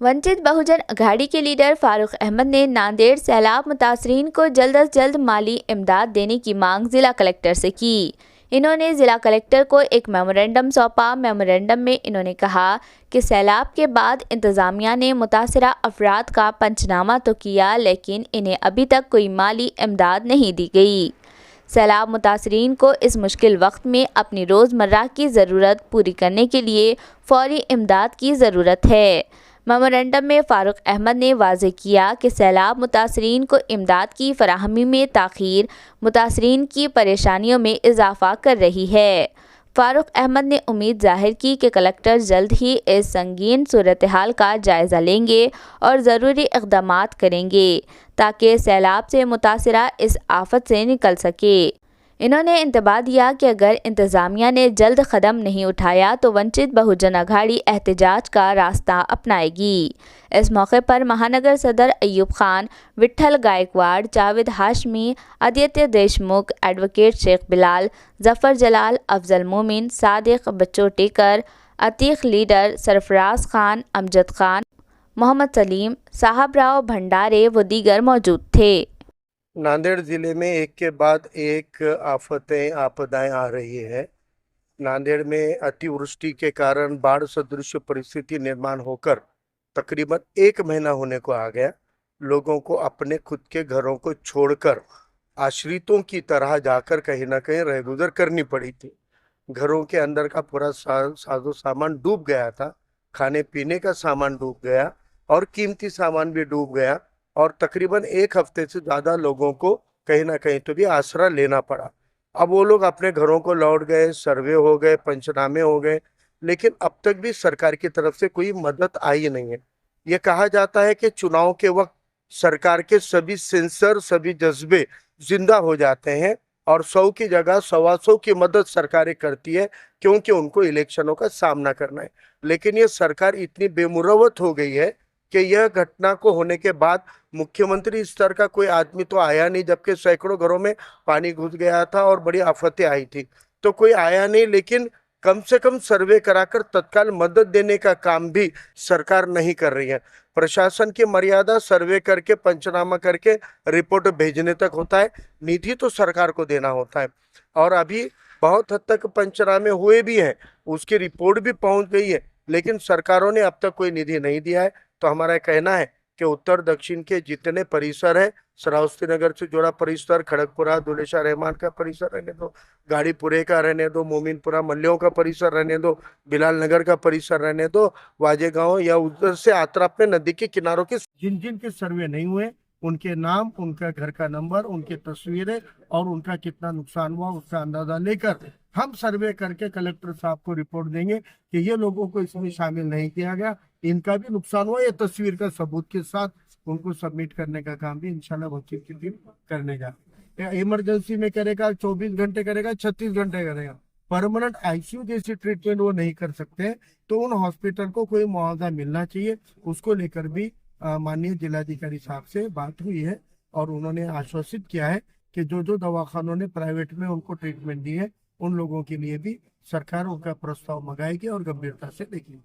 वंचित बहुजन अघाड़ी के लीडर फारूक अहमद ने नांदेड़ सैलाब मुतासरीन को जल्द अज जल्द माली इमदाद देने की मांग जिला कलेक्टर से की। इन्होंने जिला कलेक्टर को एक मेमोरेंडम सौंपा। मेमोरेंडम में इन्होंने कहा कि सैलाब के बाद इंतज़ामिया ने मुतासरा अफराद का पंचनामा तो किया, लेकिन इन्हें अभी तक कोई माली इमदाद नहीं दी गई। सैलाब मुतासरीन को इस मुश्किल वक्त में अपनी रोज़मर्रा की ज़रूरत पूरी करने के लिए फौरी इमदाद की ज़रूरत है। मेमोरेंडम में फारूक अहमद ने वाज़ेह किया कि सैलाब मुतासरीन को इमदाद की फराहमी में ताख़ीर मुतासरीन की परेशानियों में इजाफ़ा कर रही है। फारूक अहमद ने उम्मीद जाहिर की कि कलेक्टर जल्द ही इस संगीन सूरत हाल का जायज़ा लेंगे और ज़रूरी इक़दामात करेंगे ताकि सैलाब से मुतासरा इस आफत से निकल सके। इन्होंने इंतबाह दिया कि अगर इंतज़ामिया ने जल्द कदम नहीं उठाया तो वंचित बहुजन अघाड़ी एहतजाज का रास्ता अपनाएगी। इस मौके पर महानगर सदर अयूब खान, विट्ठल गायकवाड़, जावेद हाशमी, आदित्य देशमुख, एडवोकेट शेख बिलाल, जफ़र जलाल, अफजल मोमिन, सादिक बच्चो टेकर, अतीक लीडर, सरफराज खान, अमजद खान, मोहम्मद सलीम, साहब राव भंडारे व दीगर मौजूद थे। नांदेड़ जिले में एक के बाद एक आपदाएं आ रही है। नांदेड़ में अतिवृष्टि के कारण बाढ़ सदृश परिस्थिति निर्माण होकर तकरीबन 1 महीना होने को आ गया। लोगों को अपने खुद के घरों को छोड़कर आश्रितों की तरह जाकर कहीं ना कहीं रहगुजर करनी पड़ी थी। घरों के अंदर का पूरा साजो सामान डूब गया था, खाने पीने का सामान डूब गया और कीमती सामान भी डूब गया और तकरीबन 1 हफ्ते से ज़्यादा लोगों को कहीं ना कहीं तो भी आसरा लेना पड़ा। अब वो लोग अपने घरों को लौट गए, सर्वे हो गए, पंचनामे हो गए, लेकिन अब तक भी सरकार की तरफ से कोई मदद आई नहीं है। ये कहा जाता है कि चुनाव के वक्त सरकार के सभी सेंसर, सभी जज्बे जिंदा हो जाते हैं और 100 की जगह 125 की मदद सरकारें करती है, क्योंकि उनको इलेक्शनों का सामना करना है। लेकिन ये सरकार इतनी बेमुरवत हो गई है कि यह घटना को होने के बाद मुख्यमंत्री स्तर का कोई आदमी तो आया नहीं, जबकि सैकड़ों घरों में पानी घुस गया था और बड़ी आफतें आई थी, तो कोई आया नहीं। लेकिन कम से कम सर्वे कराकर तत्काल मदद देने का काम भी सरकार नहीं कर रही है। प्रशासन की मर्यादा सर्वे करके, पंचनामा करके रिपोर्ट भेजने तक होता है, निधि तो सरकार को देना होता है। और अभी बहुत हद तक पंचनामे हुए भी हैं, उसकी रिपोर्ट भी पहुंच गई है, लेकिन सरकारों ने अब तक कोई निधि नहीं दिया है। तो हमारा कहना है कि उत्तर दक्षिण के जितने परिसर है, श्रावस्ती नगर से जुड़ा परिसर, खड़गपुरा दुलेशा रहमान का परिसर रहने दो, गाड़ीपुरे का रहने दो, मोमिनपुरा मल्लियों का परिसर रहने दो, बिलाल नगर का परिसर रहने दो, वाजे गांव या उधर से आत्रा पे नदी के किनारों के जिन जिन के सर्वे नहीं हुए, उनके नाम, उनका घर का नंबर, उनकी तस्वीरें और उनका कितना नुकसान हुआ उसका अंदाजा लेकर हम सर्वे करके कलेक्टर साहब को रिपोर्ट देंगे कि ये लोगों को इसमें शामिल नहीं किया गया, इनका भी नुकसान हुआ, ये तस्वीर का सबूत के साथ उनको सबमिट करने का काम भी इंशाल्लाह वकील की टीम करने का। इमरजेंसी में करेगा, 24 घंटे करेगा, 36 घंटे करेगा। परमानेंट आईसीयू जैसी ट्रीटमेंट वो नहीं कर सकते, तो उन हॉस्पिटल को कोई मुआवजा मिलना चाहिए। उसको लेकर भी माननीय जिलाधिकारी साहब से बात हुई है और उन्होंने आश्वासित किया है कि जो जो दवाखानों ने प्राइवेट में उनको ट्रीटमेंट दी है, उन लोगों के लिए भी सरकार उनका प्रस्ताव मंगाएगी और गंभीरता से देखेगी।